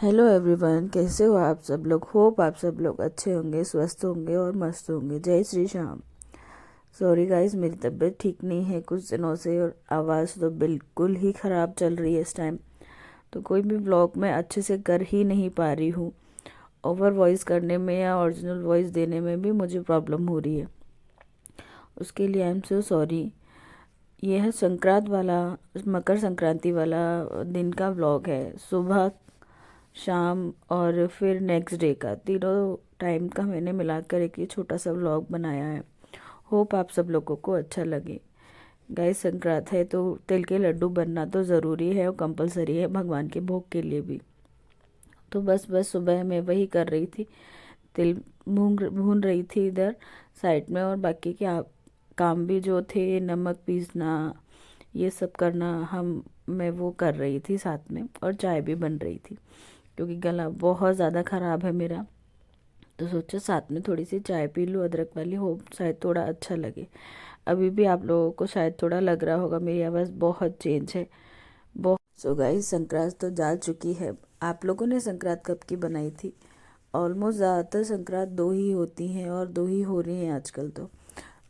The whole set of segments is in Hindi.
हेलो एवरीवन, कैसे हो आप सब लोग। होप आप सब लोग अच्छे होंगे, स्वस्थ होंगे और मस्त होंगे। जय श्री श्याम। सॉरी गाइस, मेरी तबीयत ठीक नहीं है कुछ दिनों से और आवाज़ तो बिल्कुल ही ख़राब चल रही है इस टाइम। तो कोई भी व्लॉग मैं अच्छे से कर ही नहीं पा रही हूँ। ओवर वॉइस करने में या ओरिजिनल वॉइस देने में भी मुझे प्रॉब्लम हो रही है। उसके लिए आई एम सो सॉरी। यह है संक्रांत वाला, मकर संक्रांति वाला दिन का व्लॉग है। सुबह, शाम और फिर नेक्स्ट डे का, तीनों टाइम का मैंने मिलाकर एक ये छोटा सा व्लॉग बनाया है। होप आप सब लोगों को अच्छा लगे। गाइस, संक्रांत है तो तिल के लड्डू बनना तो ज़रूरी है और कंपलसरी है भगवान के भोग के लिए भी। तो बस सुबह मैं वही कर रही थी। तिल भून रही थी इधर साइड में, और बाकी के काम भी जो थे, नमक पीसना, ये सब करना, मैं वो कर रही थी साथ में, और चाय भी बन रही थी क्योंकि गला बहुत ज़्यादा ख़राब है मेरा। तो सोचा साथ में थोड़ी सी चाय पी लूँ अदरक वाली, हो शायद थोड़ा अच्छा लगे। अभी भी आप लोगों को शायद थोड़ा लग रहा होगा मेरी आवाज़ बहुत चेंज है, बहुत। सो गाइस, संक्रांत तो जा चुकी है। आप लोगों ने संक्रांत कब की बनाई थी? ऑलमोस्ट ज़्यादातर संक्रांत दो ही होती हैं और दो ही हो रही हैं आजकल तो।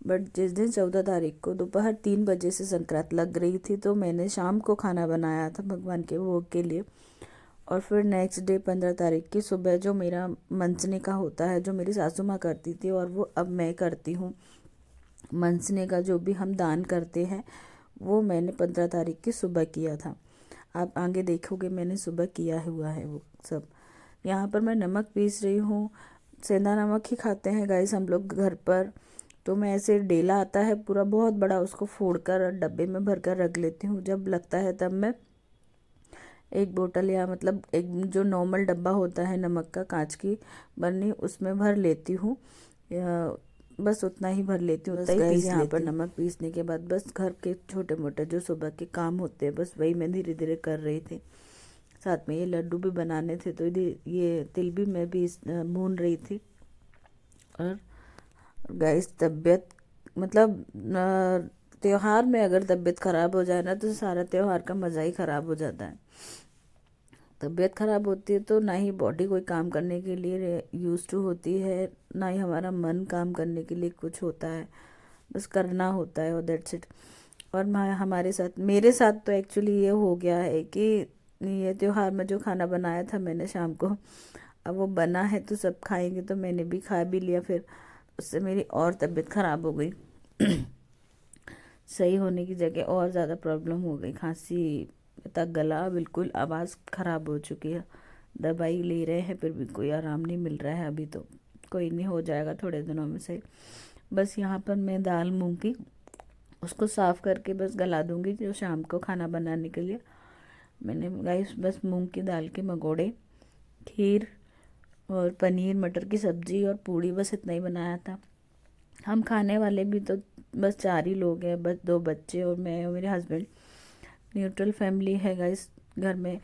बट जिस दिन 14 तारीख को दोपहर 3 बजे से संक्रांत लग रही थी, तो मैंने शाम को खाना बनाया था भगवान के भोग के लिए। और फिर नेक्स्ट डे 15 तारीख की सुबह जो मेरा मंसने का होता है, जो मेरी सासू माँ करती थी और वो अब मैं करती हूँ, मंसने का जो भी हम दान करते हैं, वो मैंने 15 तारीख की सुबह किया था। आप आगे देखोगे मैंने सुबह किया हुआ है वो सब। यहाँ पर मैं नमक पीस रही हूँ। सेंधा नमक ही खाते हैं गाइस हम लोग घर पर। तो मैं ऐसे डेला आता है पूरा बहुत बड़ा, उसको फोड़कर डब्बे में भर कर रख लेती हूँ। जब लगता है तब मैं एक बोतल, या मतलब एक जो नॉर्मल डब्बा होता है नमक का, कांच की बर्नी, उसमें भर लेती हूँ। बस उतना ही भर लेती हूँ, उतना ही पीस यहाँ पर नमक पीसने के बाद बस घर के छोटे मोटे जो सुबह के काम होते हैं, बस वही मैं धीरे धीरे कर रही थी। साथ में ये लड्डू भी बनाने थे, तो ये तिल भी मैं भी भून रही थी। और गाइस, तबीयत मतलब त्योहार में अगर तबीयत ख़राब हो जाए ना, तो सारा त्योहार का मज़ा ही ख़राब हो जाता है। तबीयत ख़राब होती है तो ना ही बॉडी कोई काम करने के लिए यूज टू होती है, ना ही हमारा मन काम करने के लिए कुछ होता है। बस करना होता है और दैट्स इट। और हमारे साथ, मेरे साथ तो एक्चुअली ये हो गया है कि ये त्योहार में जो खाना बनाया था मैंने शाम को, अब वो बना है तो सब खाएंगे, तो मैंने भी खा भी लिया। फिर उससे मेरी और तबीयत ख़राब हो गई। सही होने की जगह और ज़्यादा प्रॉब्लम हो गई, खांसी तक, गला बिल्कुल, आवाज़ ख़राब हो चुकी है। दवाई ले रहे हैं फिर भी कोई आराम नहीं मिल रहा है अभी तो। कोई नहीं, हो जाएगा थोड़े दिनों में से। बस यहाँ पर मैं दाल मूंग की, उसको साफ़ करके बस गला दूंगी जो शाम को खाना बनाने के लिए। मैंने गाइस बस मूंग की दाल के मंगोड़े, खीर और पनीर मटर की सब्ज़ी और पूड़ी, बस इतना ही बनाया था। हम खाने वाले भी तो बस 4 ही लोग हैं, बस 2 बच्चे और मैं और मेरे हस्बैंड। न्यूट्रल फैमिली है गाइस घर में।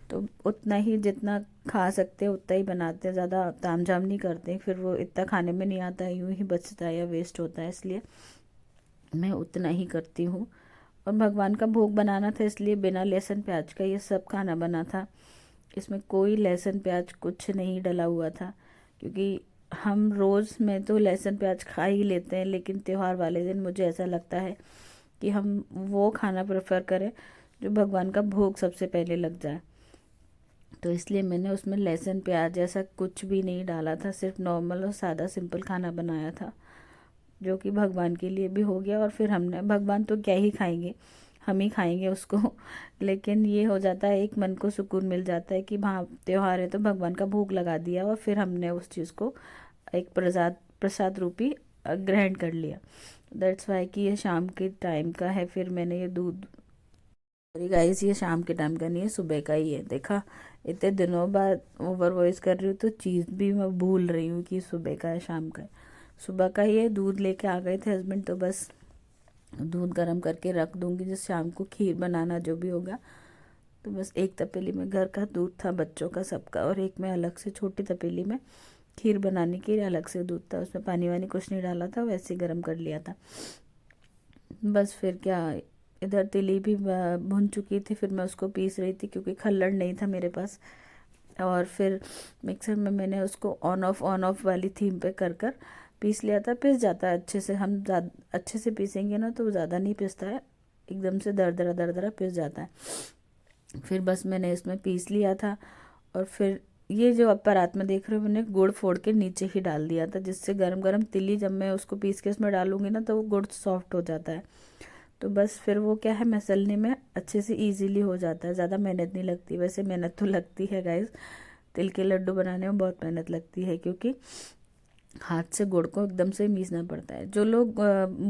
तो उतना ही जितना खा सकते हैं उतना ही बनाते हैं, ज़्यादा तामझाम नहीं करते हैं, फिर वो इतना खाने में नहीं आता है, यूँ ही बचता है या वेस्ट होता है, इसलिए मैं उतना ही करती हूँ। और भगवान का भोग बनाना था, इसलिए बिना लहसुन प्याज का ये सब खाना बना था। इसमें कोई लहसुन प्याज कुछ नहीं डला हुआ था, क्योंकि हम रोज़ में तो लहसुन प्याज खा ही लेते हैं, लेकिन त्यौहार वाले दिन मुझे ऐसा लगता है कि हम वो खाना प्रेफर करें जो भगवान का भोग सबसे पहले लग जाए। तो इसलिए मैंने उसमें लहसुन प्याज ऐसा कुछ भी नहीं डाला था, सिर्फ नॉर्मल और सादा सिंपल खाना बनाया था, जो कि भगवान के लिए भी हो गया। और फिर हमने, भगवान तो क्या ही खाएंगे, हम ही खाएंगे उसको। लेकिन ये हो जाता है, एक मन को सुकून मिल जाता है कि हाँ त्योहार है तो भगवान का भोग लगा दिया, और फिर हमने उस चीज़ को एक प्रसाद प्रसाद रूपी ग्रहण कर लिया। दैट्स वाई कि ये शाम के टाइम का है। फिर मैंने ये दूध, सॉरी गाइस, ये शाम के टाइम का नहीं है, सुबह का ही है। देखा, इतने दिनों बाद ओवर वॉइस कर रही हूँ तो चीज़ भी मैं भूल रही हूँ कि सुबह का है शाम का है। सुबह का ही है। दूध लेके आ गए थे हस्बैंड, तो बस दूध गर्म करके रख दूंगी, जिस शाम को खीर बनाना जो भी होगा। तो बस एक तपेली में घर का दूध था बच्चों का सबका, और एक में अलग से छोटी तपेली में खीर बनाने के लिए अलग से दूध था, उसमें पानी वानी कुछ नहीं डाला था, वैसे ही गर्म कर लिया था। बस फिर क्या, इधर तिली भी भुन चुकी थी, फिर मैं उसको पीस रही थी क्योंकि खल्लड़ नहीं था मेरे पास। और फिर मिक्सर में मैंने उसको ऑन ऑफ वाली थीम पे कर कर पीस लिया था। पिस जाता है अच्छे से, हम ज़्यादा अच्छे से पीसेंगे ना तो वो ज़्यादा नहीं पिसता है, एकदम से दरदरा पिस जाता है। फिर बस मैंने इसमें पीस लिया था। और फिर ये जो आप परात में देख रहे हो, मैंने गुड़ फोड़ के नीचे ही डाल दिया था, जिससे गरम गरम तिल्ली जब मैं उसको पीस के इसमें डालूंगी ना तो वो गुड़ सॉफ्ट हो जाता है। तो बस फिर वो क्या है, मसलने में अच्छे से इजीली हो जाता है, ज़्यादा मेहनत नहीं लगती। वैसे मेहनत तो लगती है गाइस, तिल के लड्डू बनाने में बहुत मेहनत लगती है, क्योंकि हाथ से गुड़ को एकदम से मीसना पड़ता है। जो लोग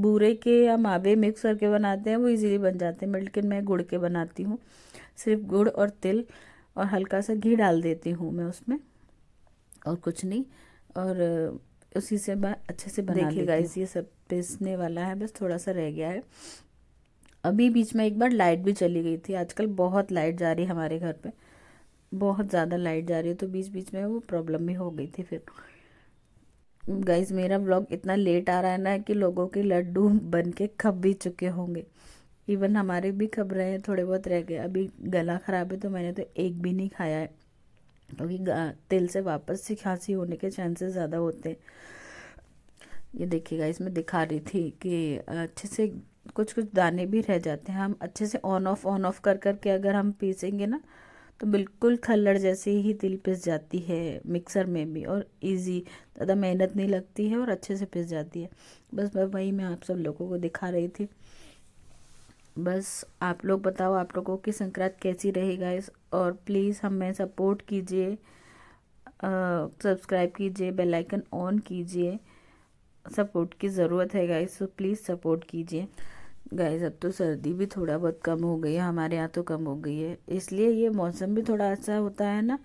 बूरे के या मावे मिक्स करके बनाते हैं वो इजीली बन जाते हैं, लेकिन मैं गुड़ के बनाती हूँ। सिर्फ गुड़ और तिल और हल्का सा घी डाल देती हूँ मैं उसमें, और कुछ नहीं। और उसी से मैं अच्छे से बना लेती हूँ। गाइस ये सब पीसने वाला है, बस थोड़ा सा रह गया है। अभी बीच में एक बार लाइट भी चली गई थी, आजकल बहुत लाइट जा रही है हमारे घर पे, बहुत ज़्यादा लाइट जा रही है, तो बीच बीच में वो प्रॉब्लम भी हो गई थी। फिर गाइस मेरा व्लॉग इतना लेट आ रहा है ना कि लोगों के लड्डू बन के खप भी चुके होंगे, इवन हमारे भी खप रहे हैं, थोड़े बहुत रह गए। अभी गला ख़राब है तो मैंने तो एक भी नहीं खाया है, क्योंकि तिल से वापस से खांसी होने के चांसेस ज़्यादा होते हैं। ये देखिएगा, इसमें दिखा रही थी कि अच्छे से कुछ कुछ दाने भी रह जाते हैं। हम अच्छे से ऑन ऑफ कर कर के अगर हम पीसेंगे ना तो बिल्कुल खल्लड़ जैसे ही तिल पिस जाती है मिक्सर में भी, और इजी, ज़्यादा मेहनत नहीं लगती है और अच्छे से पिस जाती है। बस वही मैं आप सब लोगों को दिखा रही थी। बस आप लोग बताओ, आप लोगों की संक्रांत कैसी रही गाइस, और प्लीज़ हमें सपोर्ट कीजिए, सब्सक्राइब कीजिए, बेल आइकन ऑन कीजिए। सपोर्ट की ज़रूरत है गाइस, सो प्लीज़ सपोर्ट कीजिए। गाइस अब तो सर्दी भी थोड़ा बहुत कम हो गई है, हमारे यहाँ तो कम हो गई है, इसलिए ये मौसम भी थोड़ा ऐसा होता है ना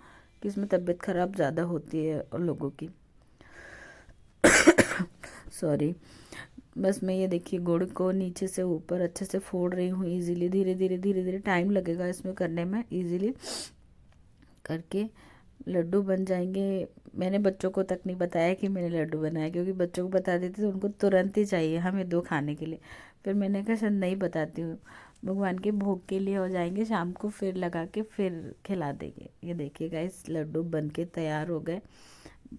कि इसमें तबीयत ख़राब ज़्यादा होती है और लोगों की। सॉरी। बस मैं ये देखिए गुड़ को नीचे से ऊपर अच्छे से फोड़ रही हूँ इजीली, धीरे धीरे टाइम लगेगा इसमें करने में, इजीली करके लड्डू बन जाएंगे। मैंने बच्चों को तक नहीं बताया कि मैंने लड्डू बनाया, क्योंकि बच्चों को बता देती तो उनको तुरंत ही चाहिए हमें दो खाने के लिए। फिर मैंने कहा शायद नहीं बताती हूँ, भगवान के भोग के लिए हो जाएंगे, शाम को फिर लगा के फिर खिला देंगे। ये देखिए गाइस लड्डू बन के तैयार हो गए।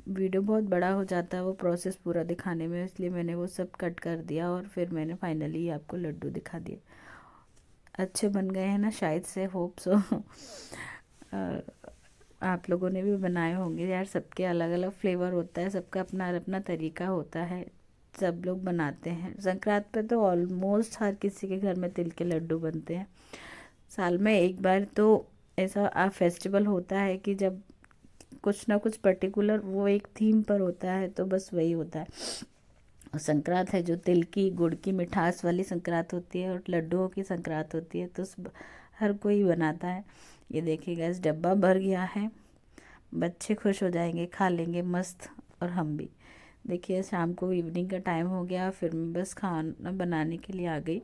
वीडियो बहुत बड़ा हो जाता है वो प्रोसेस पूरा दिखाने में, इसलिए मैंने वो सब कट कर दिया और फिर मैंने फाइनली आपको लड्डू दिखा दिए। अच्छे बन गए हैं ना, शायद से, होप सो। आप लोगों ने भी बनाए होंगे यार, सबके अलग अलग फ्लेवर होता है, सबका अपना अपना तरीका होता है, सब लोग बनाते हैं। संक्रांत पे तो ऑलमोस्ट हर किसी के घर में तिल के लड्डू बनते हैं। साल में एक बार तो ऐसा फेस्टिवल होता है कि जब कुछ ना कुछ पर्टिकुलर वो एक थीम पर होता है, तो बस वही होता है। और संक्रांत है जो तिल की गुड़ की मिठास वाली संक्रांत होती है और लड्डुओं की संक्रांत होती है, तो हर कोई बनाता है। ये देखिएगा इस डब्बा भर गया है, बच्चे खुश हो जाएंगे, खा लेंगे मस्त, और हम भी। देखिए शाम को इवनिंग का टाइम हो गया, फिर मैं बस खाना बनाने के लिए आ गई।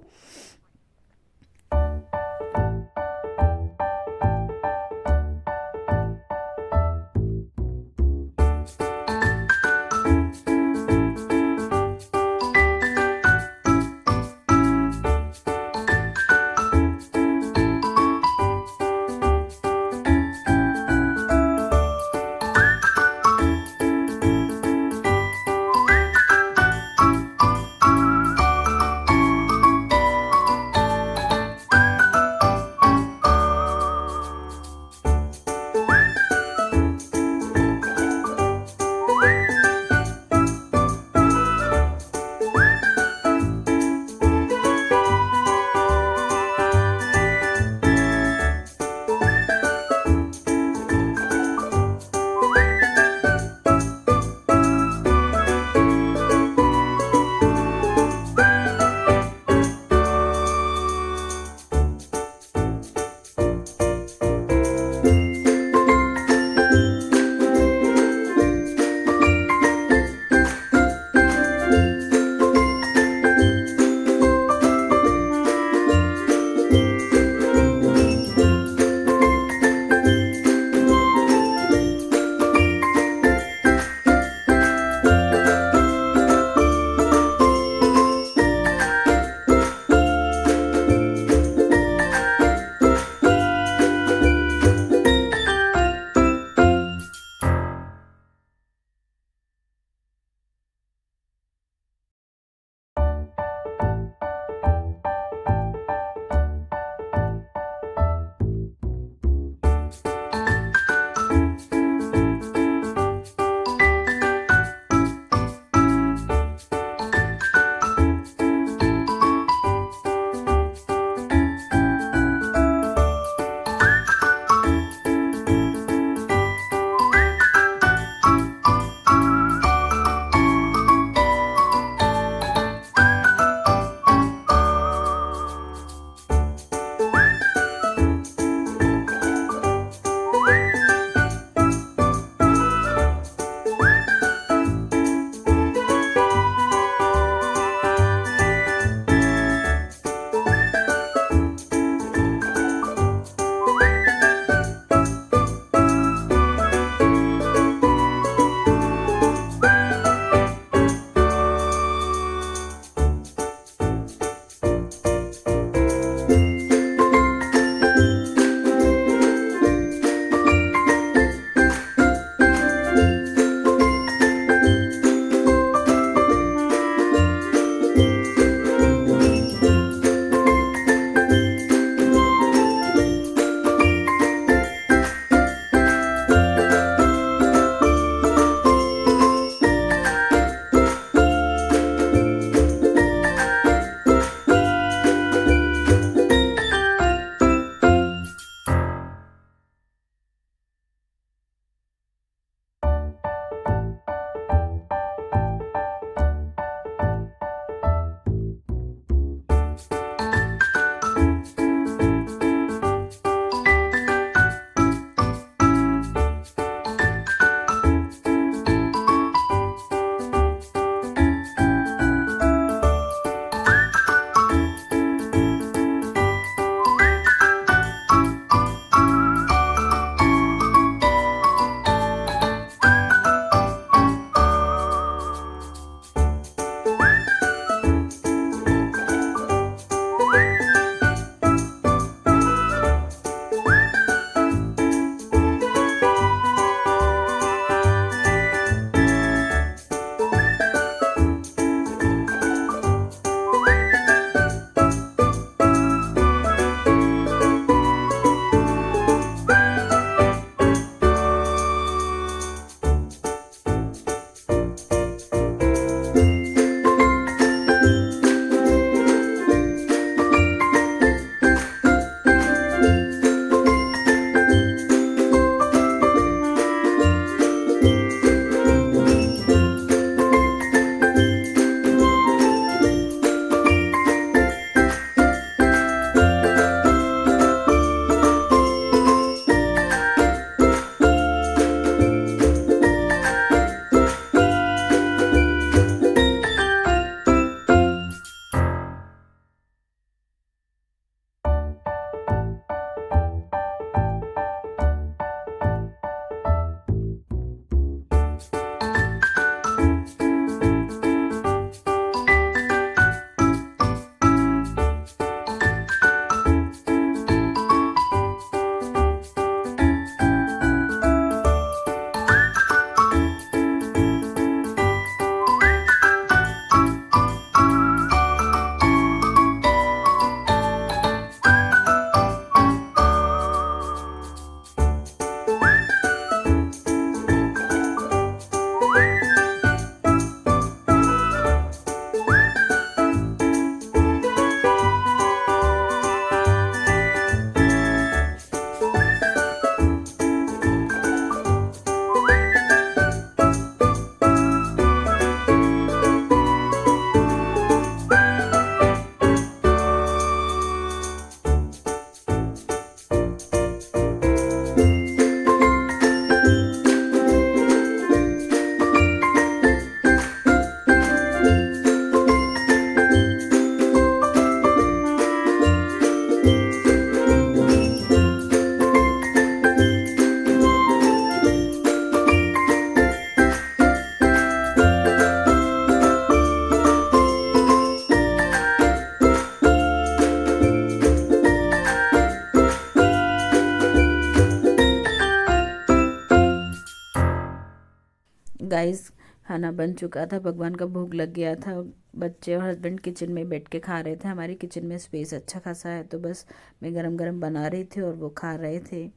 गाइस खाना बन चुका था, भगवान का भोग लग गया था। बच्चे और हस्बैंड किचन में बैठ के खा रहे थे। हमारी किचन में स्पेस अच्छा खासा है, तो बस मैं गरम गरम बना रही थी और वो खा रहे थे।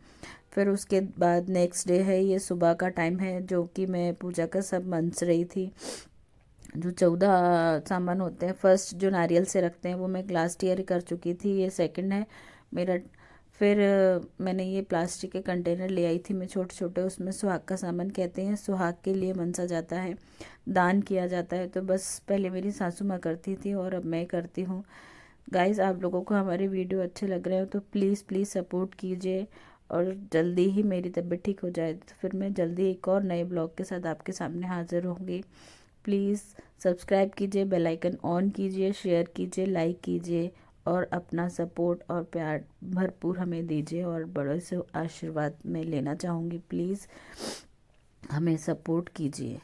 फिर उसके बाद नेक्स्ट डे है, ये सुबह का टाइम है, जो कि मैं पूजा का सब मंच रही थी। जो 14 सामान होते हैं, फर्स्ट जो नारियल से रखते हैं वो मैं लास्ट ईयर कर चुकी थी, ये सेकंड है मेरा। फिर मैंने ये प्लास्टिक के कंटेनर ले आई थी मैं, छोटे छोटे, उसमें सुहाग का सामान कहते हैं, सुहाग के लिए मनसा जाता है, दान किया जाता है। तो बस पहले मेरी सासू माँ करती थी और अब मैं करती हूँ। गाइस आप लोगों को हमारे वीडियो अच्छे लग रहे हो तो प्लीज़ प्लीज़ सपोर्ट कीजिए, और जल्दी ही मेरी तबीयत ठीक हो जाए तो फिर मैं जल्दी एक और नए ब्लॉग के साथ आपके सामने हाजिर होंगी। प्लीज़ सब्सक्राइब कीजिए, बेल आइकन ऑन कीजिए, शेयर कीजिए, लाइक कीजिए, और अपना सपोर्ट और प्यार भरपूर हमें दीजिए, और बड़ों से आशीर्वाद मैं लेना चाहूँगी। प्लीज़ हमें सपोर्ट कीजिए।